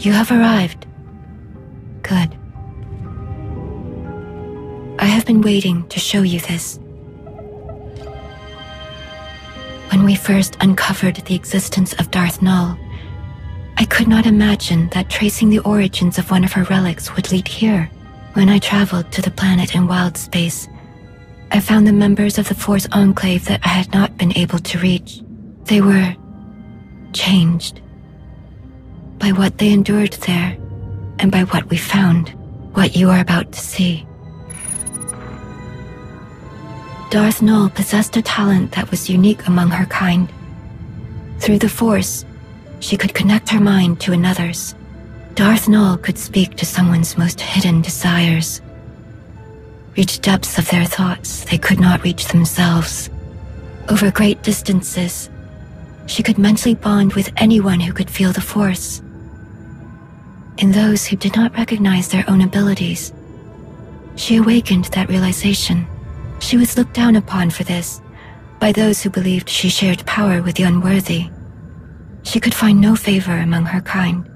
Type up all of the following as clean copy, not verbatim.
You have arrived. Good. I have been waiting to show you this. When we first uncovered the existence of Darth Nul, I could not imagine that tracing the origins of one of her relics would lead here. When I traveled to the planet in wild space, I found the members of the Force Enclave that I had not been able to reach. They were changed by what they endured there and by what we found, what you are about to see. Darth Nul possessed a talent that was unique among her kind. Through the Force, she could connect her mind to another's. Darth Nul could speak to someone's most hidden desires, reach depths of their thoughts they could not reach themselves. Over great distances, she could mentally bond with anyone who could feel the Force. In those who did not recognize their own abilities, she awakened that realization. She was looked down upon for this by those who believed she shared power with the unworthy. She could find no favor among her kind.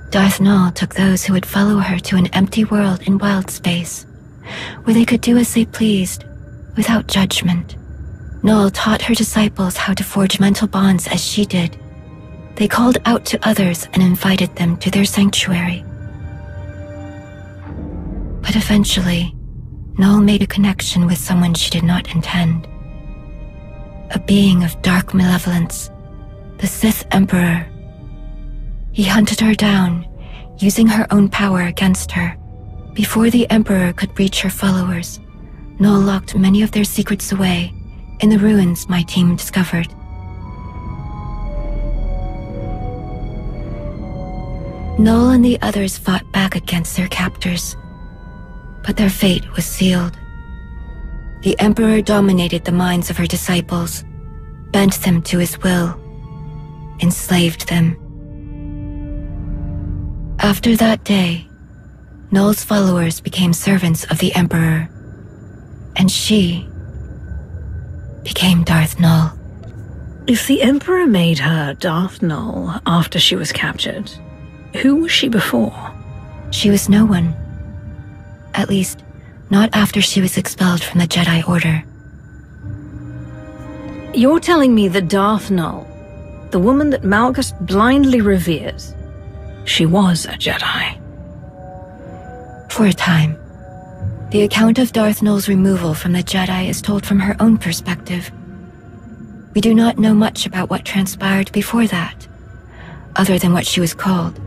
Darth Nul took those who would follow her to an empty world in wild space, where they could do as they pleased, without judgment. Nul taught her disciples how to forge mental bonds as she did. They called out to others and invited them to their sanctuary. But eventually, Nul made a connection with someone she did not intend. A being of dark malevolence, the Sith Emperor. He hunted her down, using her own power against her. Before the Emperor could reach her followers, Nul locked many of their secrets away in the ruins my team discovered. Nul and the others fought back against their captors, but their fate was sealed. The Emperor dominated the minds of her disciples, bent them to his will, enslaved them. After that day, Nul's followers became servants of the Emperor, and she became Darth Nul. If the Emperor made her Darth Nul after she was captured, who was she before? She was no one. At least, not after she was expelled from the Jedi Order. You're telling me that Darth Nul, the woman that Malgus blindly reveres, she was a Jedi? For a time. The account of Darth Nul's removal from the Jedi is told from her own perspective. We do not know much about what transpired before that, other than what she was called,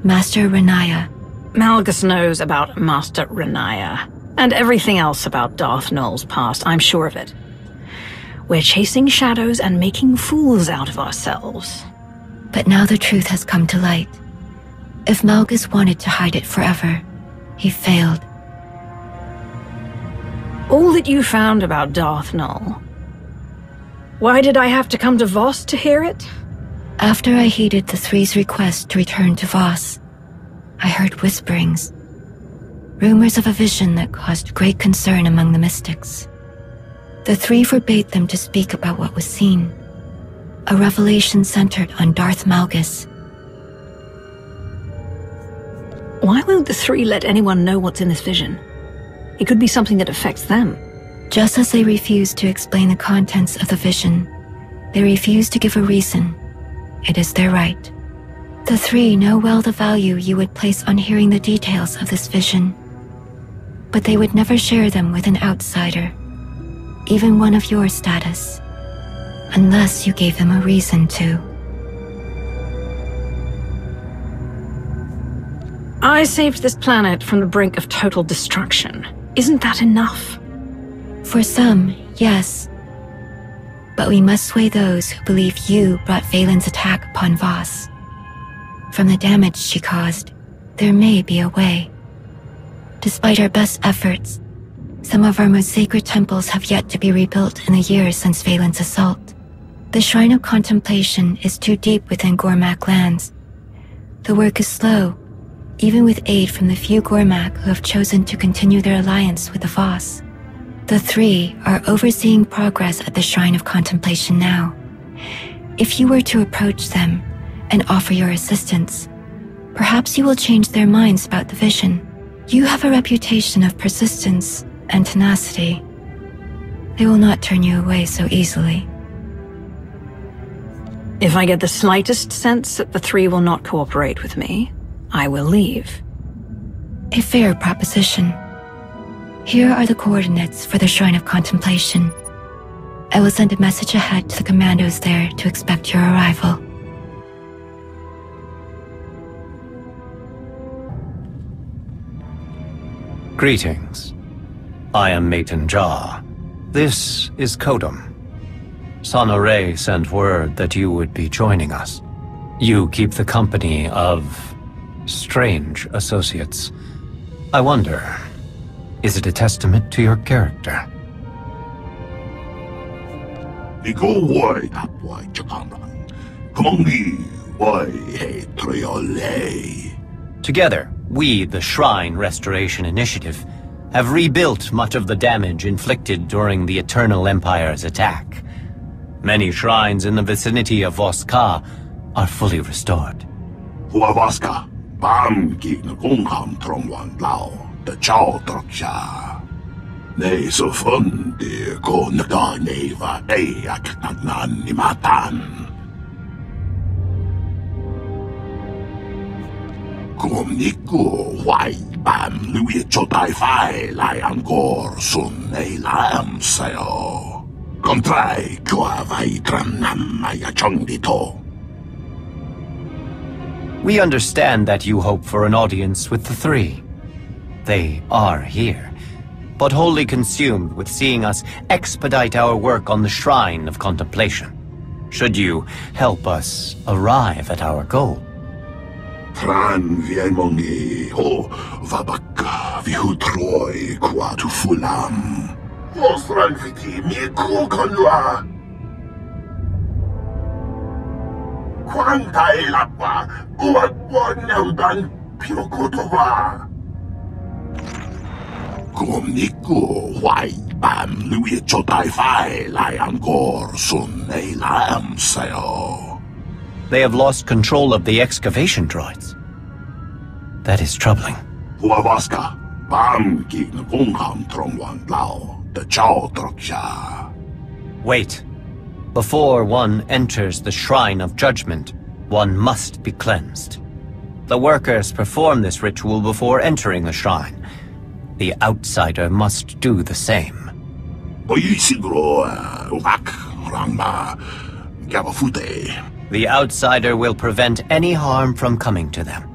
Master Renaya. Malgus knows about Master Renaya, and everything else about Darth Nul's past, I'm sure of it. We're chasing shadows and making fools out of ourselves. But now the truth has come to light. If Malgus wanted to hide it forever, he failed. All that you found about Darth Nul, why did I have to come to Voss to hear it? After I heeded the Three's request to return to Voss, I heard whisperings, rumors of a vision that caused great concern among the mystics. The Three forbade them to speak about what was seen, a revelation centered on Darth Malgus. Why won't the Three let anyone know what's in this vision? It could be something that affects them. Just as they refused to explain the contents of the vision, they refused to give a reason. It is their right. The Three know well the value you would place on hearing the details of this vision, but they would never share them with an outsider, even one of your status, unless you gave them a reason to. I saved this planet from the brink of total destruction. Isn't that enough? For some, yes. But we must sway those who believe you brought Valen's attack upon Voss. From the damage she caused, there may be a way. Despite our best efforts, some of our most sacred temples have yet to be rebuilt in the years since Valen's assault. The Shrine of Contemplation is too deep within Gormak lands. The work is slow, even with aid from the few Gormak who have chosen to continue their alliance with the Voss. The Three are overseeing progress at the Shrine of Contemplation now. If you were to approach them and offer your assistance, perhaps you will change their minds about the vision. You have a reputation of persistence and tenacity. They will not turn you away so easily. If I get the slightest sense that the three will not cooperate with me, I will leave. A fair proposition. Here are the coordinates for the Shrine of Contemplation. I will send a message ahead to the commandos there to expect your arrival. Greetings. I am Maton Jah. This is Kodum. Sonoray sent word that you would be joining us. You keep the company of strange associates. I wonder, is it a testament to your character? Together, we, the Shrine Restoration Initiative, have rebuilt much of the damage inflicted during the Eternal Empire's attack. Many shrines in the vicinity of Voss are fully restored. We understand that you hope for an audience with the three. They are here, but wholly consumed with seeing us expedite our work on the Shrine of Contemplation. Should you help us arrive at our goal? They have lost control of the excavation droids. That is troubling. Wait. Before one enters the Shrine of Judgment, one must be cleansed. The workers perform this ritual before entering the shrine. The outsider must do the same. The outsider will prevent any harm from coming to them.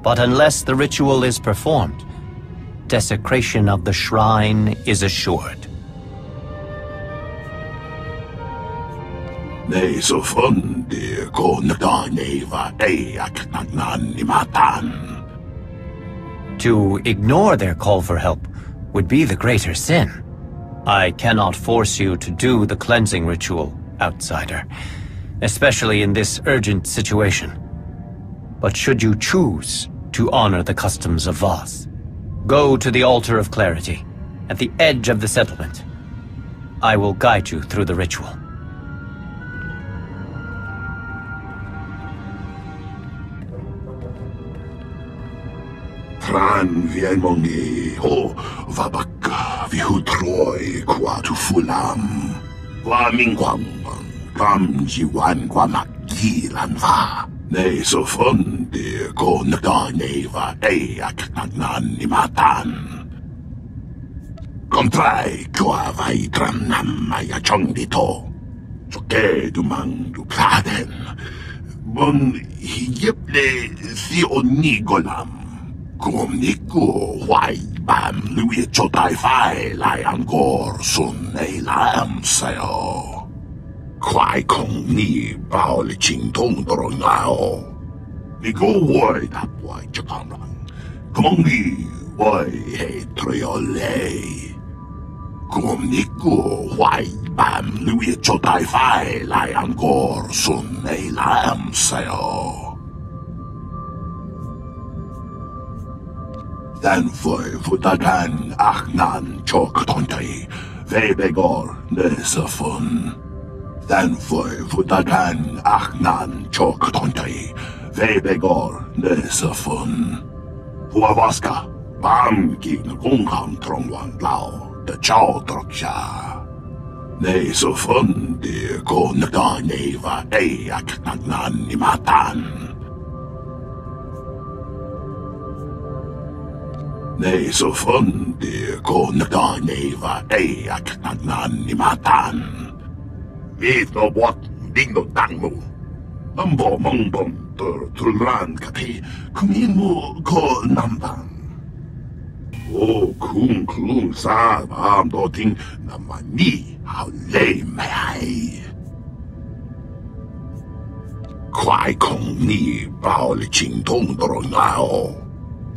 But unless the ritual is performed, desecration of the shrine is assured. To ignore their call for help would be the greater sin. I cannot force you to do the cleansing ritual, outsider, especially in this urgent situation. But should you choose to honor the customs of Voss, go to the Altar of Clarity, at the edge of the settlement. I will guide you through the ritual. Kontrai kwa vaitram namaya chongdito. Soke dumang du pladen. Bon hiyeple theonigolam. Kumniku wai bam lui chotai fai lai angor sun ei lam sayo. Kwai kong ni bao li ching tong dorong nao. Ni go wai tap wai chakamrang. Kong ni wai he triole. Kumniku wai bam lui chotai fai lai angor sun ei lam sayo. Den Futagan Achnan Choktontai, Vebegor Nesafun. Den förvutagan achnan choktontei, vebegor nesafun. Huavaska, bam gin gungam trongwan lao, de chao troksha. Nesafun de ko naganeva eak nagnan nimatan. Nesafun de ko naganeva eak nagnan nimatan. Vet nå what ding no dang mo. Ambo mong bom tulran kati kumin mo ko nambang. O kung klung sa am do ting naman ni how lay may. Kwai kong ni bao li ching tong dorong lao.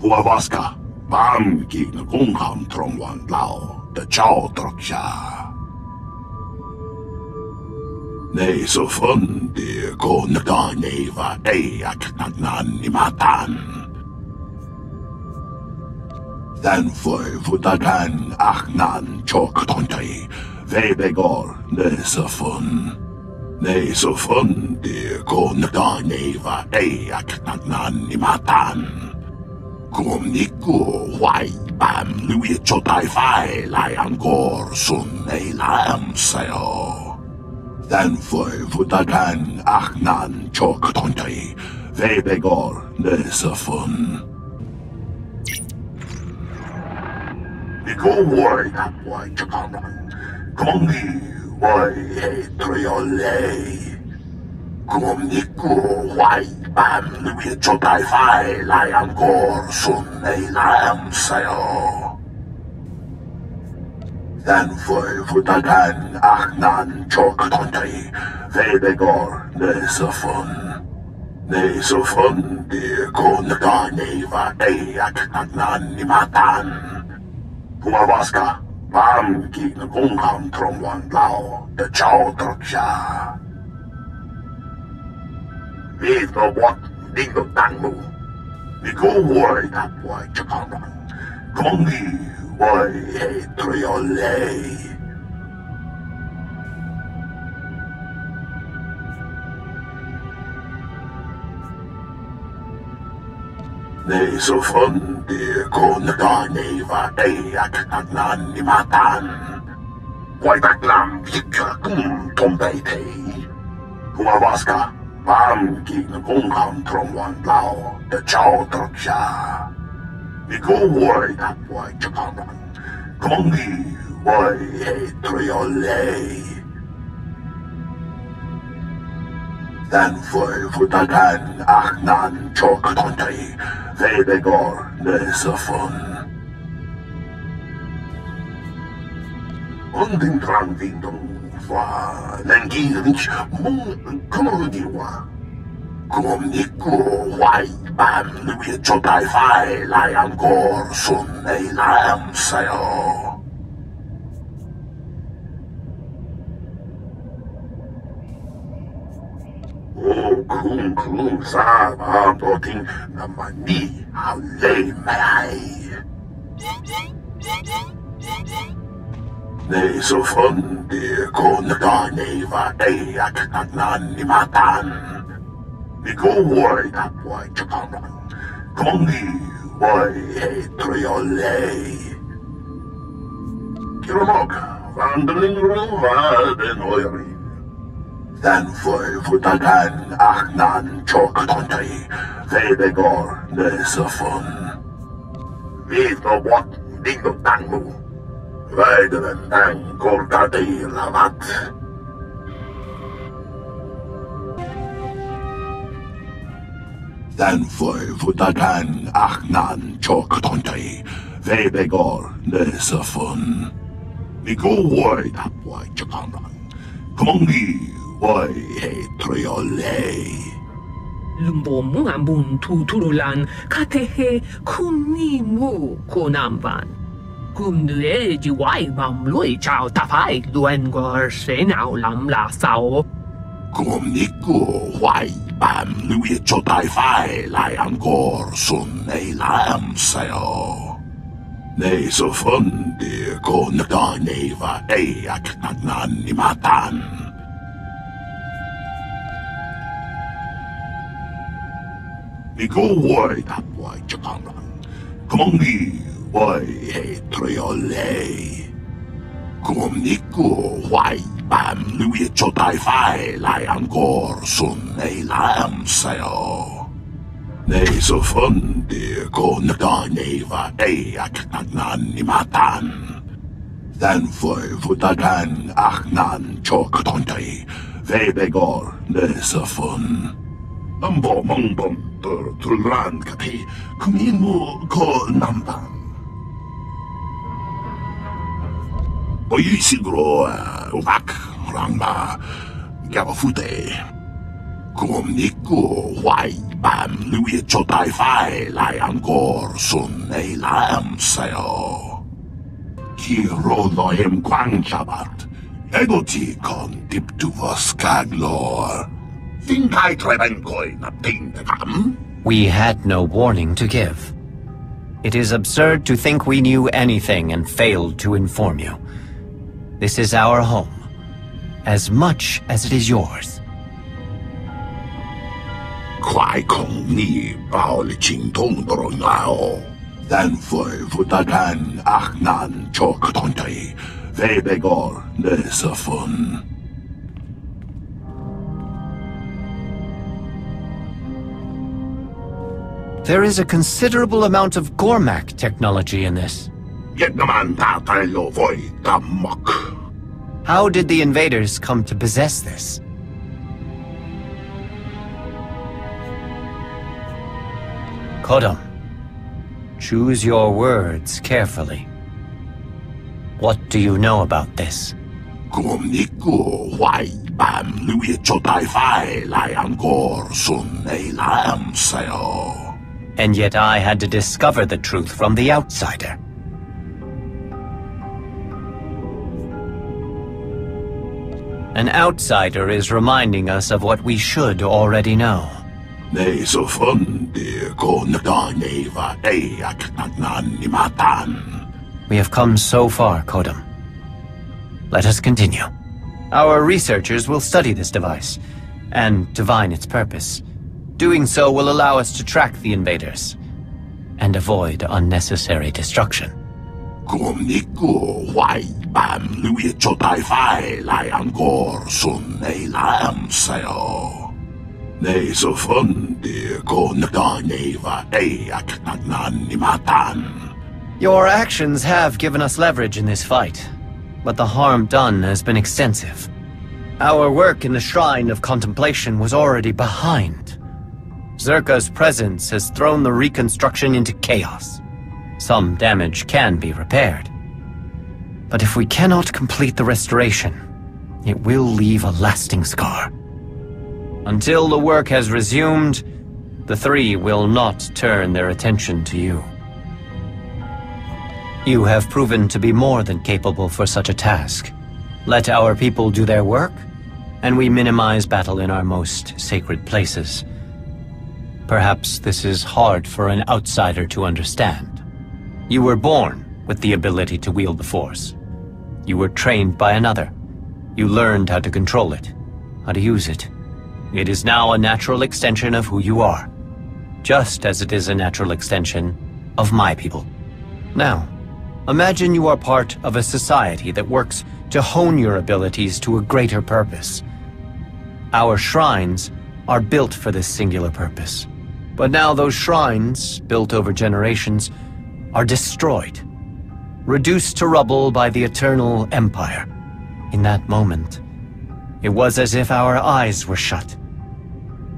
Huavaska bam ki na kung ham trong wan lao de chao trok siya. Nei så fun de ko naganeva eak nagnan nimatan. Den förvutagan achnan choktontei, vebegor nesafun. Nei så fun de ko naganeva eak nagnan nimatan. Kom niko huay bam lui chotai fai lai angkor sun ei lam sayo. Den förvutagan achnan choktontei, vebegor nesafun. Iko wai tapwai chakaman, kongi wai he triolei. Kom niko wai bam lui chotai fai lai angkor sun ei lam sayo. Den förvutagan achnan choktontei, vebegor nesafun. Nesafun de ko naganeva eak nagnan nimatan. Huavaska bam ki na gungham trongwan lao de chao troksha. Vet nå what ding no dang mo. Iko wai tapwai chakaman, kongi wai he triolei. Nei så fun de ko naganeva eak nagnan nimatan. Wai taklam hikka kum tombei tei. Huavaska bam ki na gungham trongwan lao de chao troksha. Iko wai tapwai chakaman, kongi wai he triolei. Den förvutagan achnan choktontei, vebegor nesafun. Unding drang vindong va lengirich mung kumrudiwa. Kom niko wai bam lui chotai fai lai angkor sun ei lam sayo. O kung klung sa am do ting naman ni how lay may. Nei så fun de ko naganeva eak nagnan nimatan. Iko wai tapwai chakaman, kongi wai he triolei. Kiramok, vandring ruva den oirin. Den förvutagan achnan choktontei, vebegor nesafun. Vet nå what ding no dang mo. Väidelen dang korkadei lavat. Den förvutagan achnan choktontei, vebegor nesafun. Iko wai tapwai chakaman, kongi wai he triolei. Lumbo mungamun tuturulan katehe kumni mu konamban. Kumnue ji wai bam lui chao tafai luen gor se nao lam la sao. Kom niko wai bam lui chotai fai lai angkor sun ei lam sayo. Nei så fun de ko naganeva eak nagnan nimatan. Nico Wai that Wai Chakaran. Kumongi Wai He Triole. Kum Nico Wai Bam Louis Chotai Fai Lai Angkor Sun Ei Lam Sayo. Nei so fun de ko naka neva ei aknan ni matan. Dan foi futagan aknan choktontai. Vebegor ne so fun. Ambo mongbom tulran kati kumimu ko nambang. Boy siguro umak rangba gabafute. Kum Nico Wai Bam Louis Chotai Fai Lai Angkor Sun Ei Lam Sayo. Kiro Lohem Kwang Chabat. Egoti Kon Dip to Voss Kaglor. Think I Trebenkoi na ting the gam? We had no warning to give. It is absurd to think we knew anything and failed to inform you. This is our home, as much as it is yours. Kwai Kong Ni Bao Li Ching Tong Doro Ngao. Dan Foi Futagan Aknan Chok Tontai. Vebegor Nesafun. There is a considerable amount of Gormak technology in this. Yet naman tatay lo Voi Tamok. How did the invaders come to possess this? Kodam, choose your words carefully. What do you know about this? Kum Nico Wai Bam Louis Chotai Fai Lai Angkor Sun Ei Lam Sayo. And yet I had to discover the truth from the outsider. An outsider is reminding us of what we should already know. Nei so fun de ko naka neva ei aknan ni matan. We have come so far, Kodam. Let us continue. Our researchers will study this device and divine its purpose. Doing so will allow us to track the invaders and avoid unnecessary destruction. Kum Nico Wai Bam Louis Chotai Fai Lai Angkor Sun Ei Lam Sayo. Nei so fun de ko naka neva ei aknan ni matan. Your actions have given us leverage in this fight, but the harm done has been extensive. Our work in the Shrine of Contemplation was already behind. Zerka's presence has thrown the reconstruction into chaos. Some damage can be repaired. But if we cannot complete the restoration, it will leave a lasting scar. Until the work has resumed, the three will not turn their attention to you. You have proven to be more than capable for such a task. Let our people do their work, and we minimize battle in our most sacred places. Perhaps this is hard for an outsider to understand. You were born with the ability to wield the Force. You were trained by another. You learned how to control it, how to use it. It is now a natural extension of who you are, just as it is a natural extension of my people. Now, imagine you are part of a society that works to hone your abilities to a greater purpose. Our shrines are built for this singular purpose. But now those shrines, built over generations, are destroyed, reduced to rubble by the Eternal Empire. In that moment, it was as if our eyes were shut.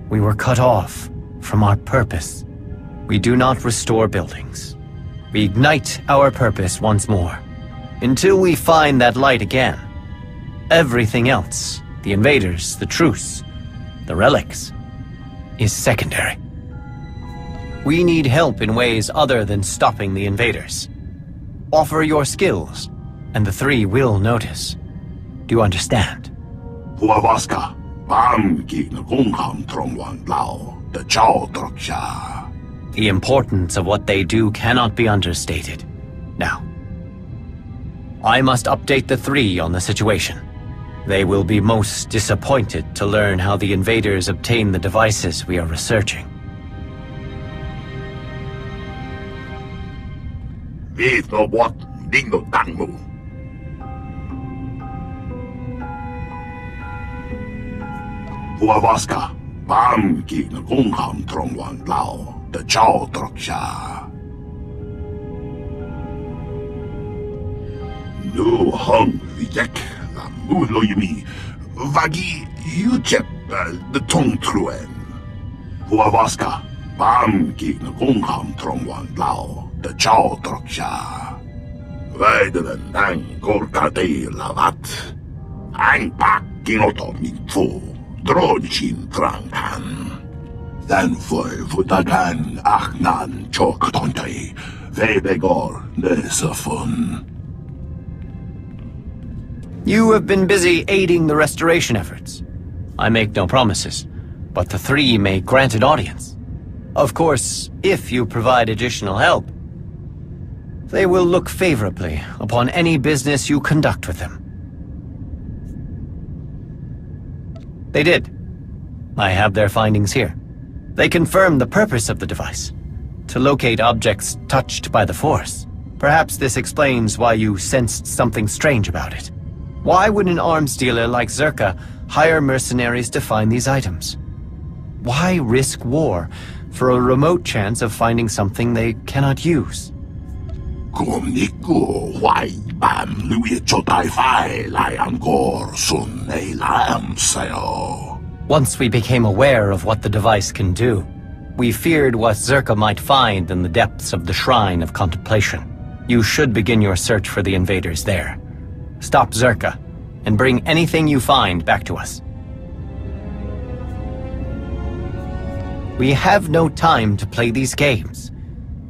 We were cut off from our purpose. We do not restore buildings. We ignite our purpose once more. Until we find that light again, everything else, the invaders, the truce, the relics, is secondary. We need help in ways other than stopping the invaders. Offer your skills, and the three will notice. Do you understand? Huavaska, Bam Ki na Kung Ham Trong Wan Lao, the Chao Troksha. The importance of what they do cannot be understated. Now, I must update the three on the situation. They will be most disappointed to learn how the invaders obtain the devices we are researching. Biết nó bọt đinh nó tăng mù. Hua vaska, bám kì nó cũng hàm trong hoàn lao, để cháu trọc xa. Nu hong vi däck, la mulo ju mi, vagi jutjep, de tongtruen. Hua vaska, bám kì nó cũng hàm trong hoàn lao, de cháu trọc xa. Väidelen ang korka teillä vat. Ang pakkin oto min fu, dronsin trangan. Den foi futagan ahnan choktontei, vebegor nesafun. You have been busy aiding the restoration efforts. I make no promises, but the three may grant an audience. Of course, if you provide additional help, they will look favorably upon any business you conduct with them. They did. I have their findings here. They confirm the purpose of the device, to locate objects touched by the Force. Perhaps this explains why you sensed something strange about it. Why would an arms dealer like Zerka hire mercenaries to find these items? Why risk war for a remote chance of finding something they cannot use? Once we became aware of what the device can do, we feared what Zerka might find in the depths of the Shrine of Contemplation. You should begin your search for the invaders there. Stop Zerka, and bring anything you find back to us. We have no time to play these games.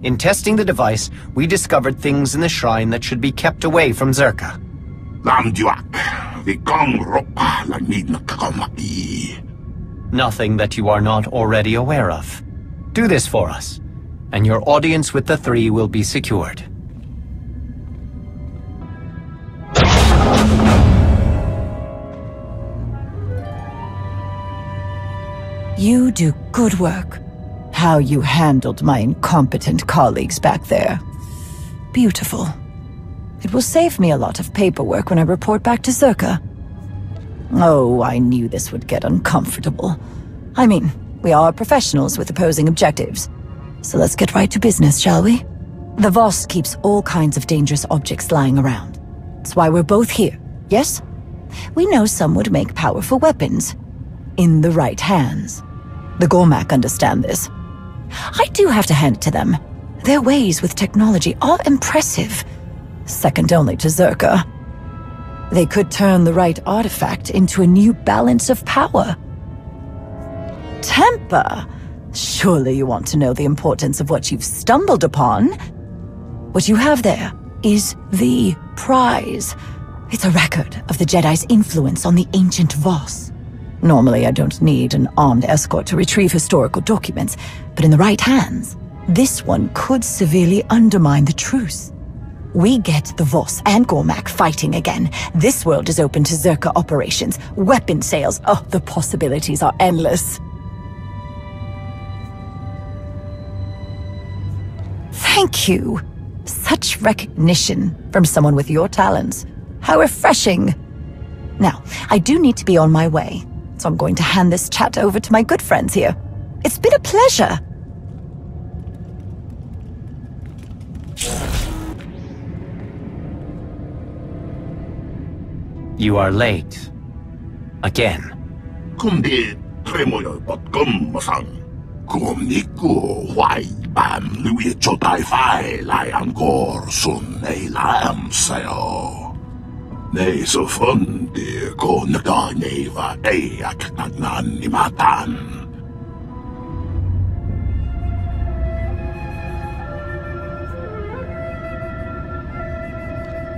In testing the device, we discovered things in the shrine that should be kept away from Zerka. Nothing that you are not already aware of. Do this for us, and your audience with the three will be secured. You do good work. How you handled my incompetent colleagues back there. Beautiful. It will save me a lot of paperwork when I report back to Zerka. Oh, I knew this would get uncomfortable. I mean, we are professionals with opposing objectives. So let's get right to business, shall we? The Voss keeps all kinds of dangerous objects lying around. That's why we're both here, yes? We know some would make powerful weapons. In the right hands. The Gormak understand this. I do have to hand it to them. Their ways with technology are impressive. Second only to Zerka. They could turn the right artifact into a new balance of power. Temper! Surely you want to know the importance of what you've stumbled upon. What you have there is the prize. It's a record of the Jedi's influence on the ancient Voss. Normally, I don't need an armed escort to retrieve historical documents, but in the right hands, this one could severely undermine the truce. We get the Voss and Gormak fighting again. This world is open to Zerka operations, weapon sales. Oh, the possibilities are endless. Thank you. Such recognition from someone with your talents. How refreshing. Now, I do need to be on my way. So I'm going to hand this chat over to my good friends here. It's been a pleasure. You are late. Again. Kundi tremoyo bot kummasang. Kumniku wai bam lui chotai fai lai angkor sun ei lam sayo. Nei så fundi ko nagani va ei ak nagnan ni matan.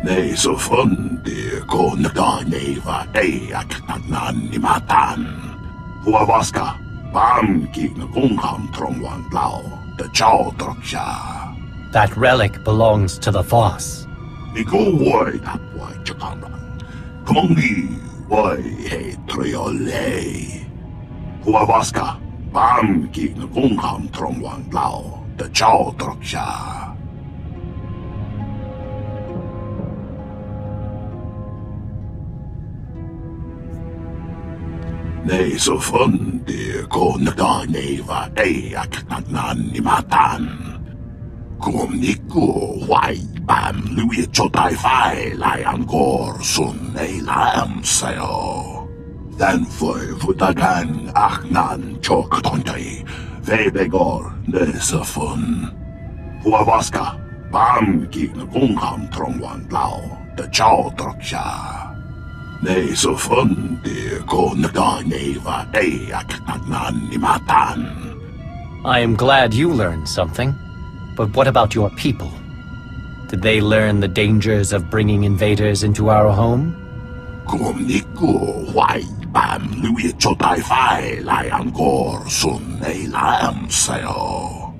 Nei så fundi ko nagani va ei ak nagnan ni matan. Hua vaska bam ki nagungham trongwan lao de chao troksha. That relic belongs to the Voss. Nigo wai that wai chakaran. Kongi wai he triole. Hua vaska bam ki nagungham trongwan lao de chao troksha. Nei så fundi ko nagdaneva ak nagnanimatan. Kum niku wai bam lui chotai fai lai angkor sun ei lam sayo. Dan foi futagan aknan chok tontai. Vebegor nesa fun. Huavaska bam ki nagungam trongwan lao de chao troksha. Nei så fundi ko nagdaneva ak nagnanimatan. I am glad you learned something. But what about your people? Did they learn the dangers of bringing invaders into our home? Kum niku wai bam lui chotai fai lai angkor sun ei lam sayo.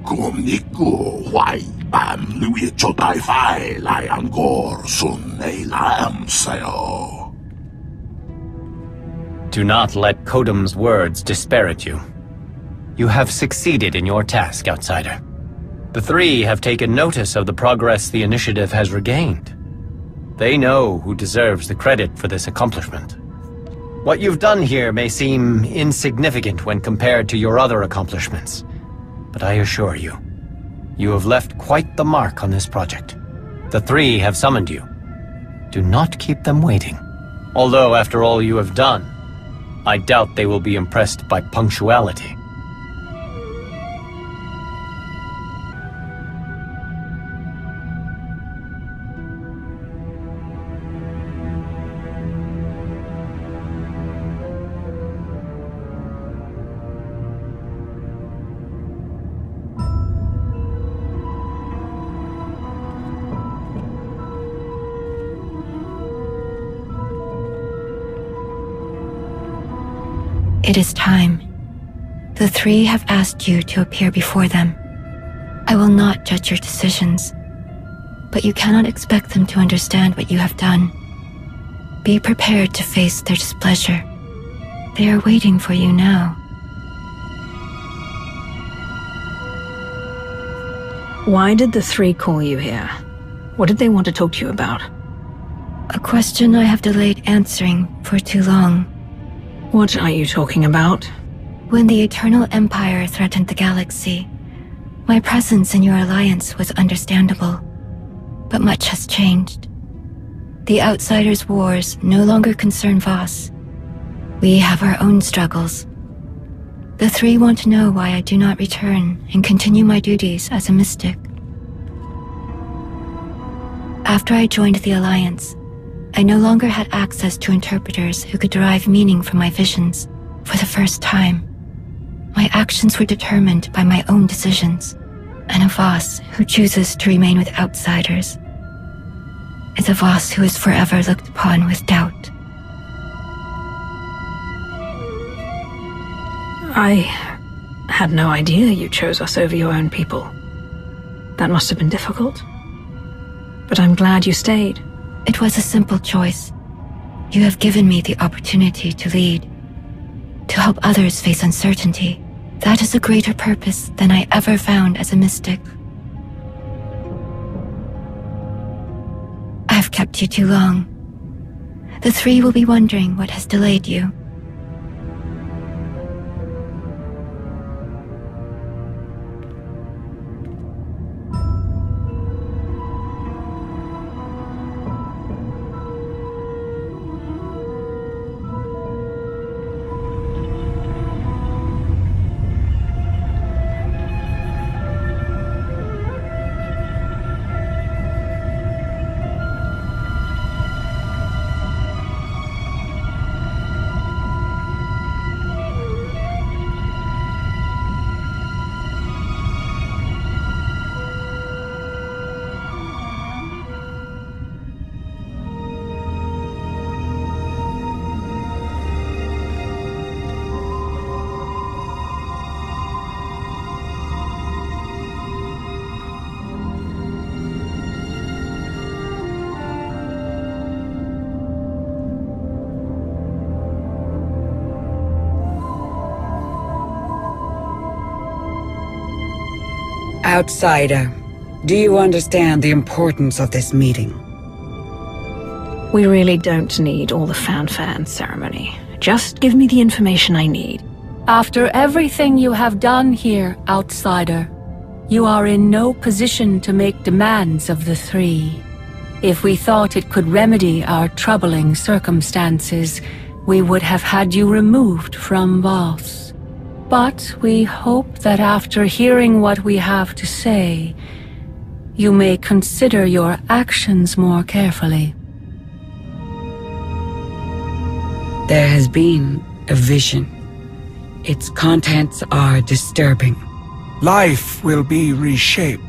Kum niku wai bam lui chotai fai lai angkor sun ei lam sayo. Do not let Kodam's words disparage you. You have succeeded in your task, outsider. The three have taken notice of the progress the initiative has regained. They know who deserves the credit for this accomplishment. What you've done here may seem insignificant when compared to your other accomplishments, but I assure you, you have left quite the mark on this project. The three have summoned you. Do not keep them waiting. Although, after all you have done, I doubt they will be impressed by punctuality. It is time. The three have asked you to appear before them. I will not judge your decisions, but you cannot expect them to understand what you have done. Be prepared to face their displeasure. They are waiting for you now. Why did the three call you here? What did they want to talk to you about? A question I have delayed answering for too long. What are you talking about? When the Eternal Empire threatened the galaxy, my presence in your alliance was understandable. But much has changed. The Outsiders' wars no longer concern Voss. We have our own struggles. The three want to know why I do not return and continue my duties as a mystic. After I joined the Alliance, I no longer had access to interpreters who could derive meaning from my visions. For the first time, my actions were determined by my own decisions, and a Voss who chooses to remain with outsiders is a Voss who is forever looked upon with doubt. I had no idea you chose us over your own people. That must have been difficult. But I'm glad you stayed. It was a simple choice. You have given me the opportunity to lead, to help others face uncertainty. That is a greater purpose than I ever found as a mystic. I have kept you too long. The three will be wondering what has delayed you. Outsider, do you understand the importance of this meeting? We really don't need all the fanfare and ceremony. Just give me the information I need. After everything you have done here, outsider, you are in no position to make demands of the three. If we thought it could remedy our troubling circumstances, we would have had you removed from Voss. But we hope that after hearing what we have to say, you may consider your actions more carefully. There has been a vision. Its contents are disturbing. Life will be reshaped.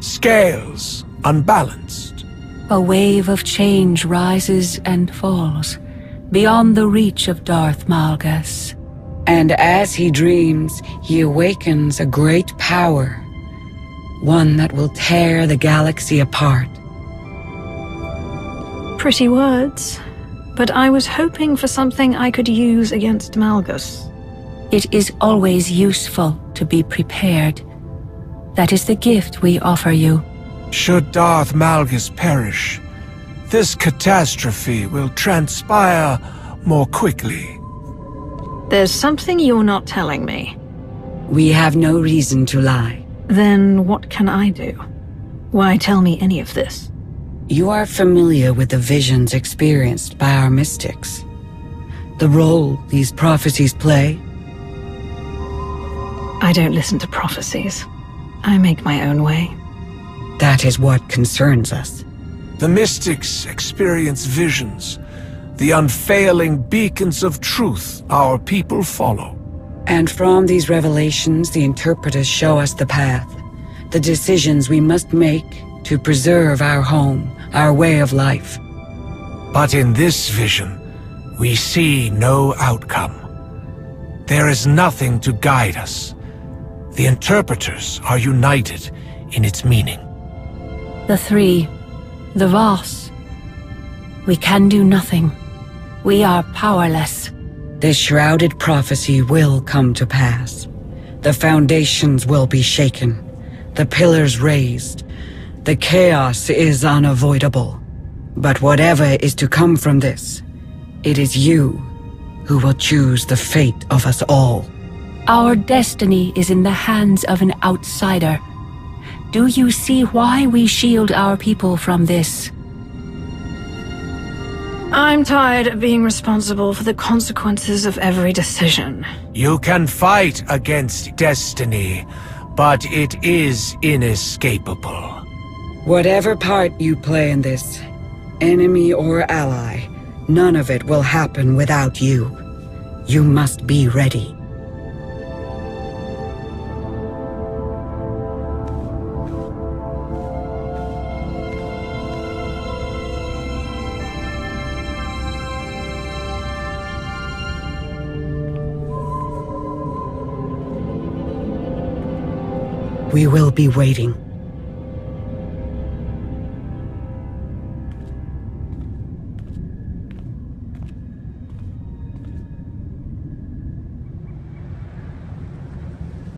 Scales unbalanced. A wave of change rises and falls, beyond the reach of Darth Malgus. And as he dreams, he awakens a great power. One that will tear the galaxy apart. Pretty words. But I was hoping for something I could use against Malgus. It is always useful to be prepared. That is the gift we offer you. Should Darth Malgus perish, this catastrophe will transpire more quickly. There's something you're not telling me. We have no reason to lie. Then what can I do? Why tell me any of this? You are familiar with the visions experienced by our mystics. The role these prophecies play. I don't listen to prophecies. I make my own way. That is what concerns us. The mystics experience visions, the unfailing beacons of truth our people follow. And from these revelations, the interpreters show us the path, the decisions we must make to preserve our home, our way of life. But in this vision, we see no outcome. There is nothing to guide us. The interpreters are united in its meaning. The three, the Voss. We can do nothing. We are powerless. This shrouded prophecy will come to pass. The foundations will be shaken, the pillars raised. The chaos is unavoidable. But whatever is to come from this, it is you who will choose the fate of us all. Our destiny is in the hands of an outsider. Do you see why we shield our people from this? I'm tired of being responsible for the consequences of every decision. You can fight against destiny, but it is inescapable. Whatever part you play in this, enemy or ally, none of it will happen without you. You must be ready. We will be waiting.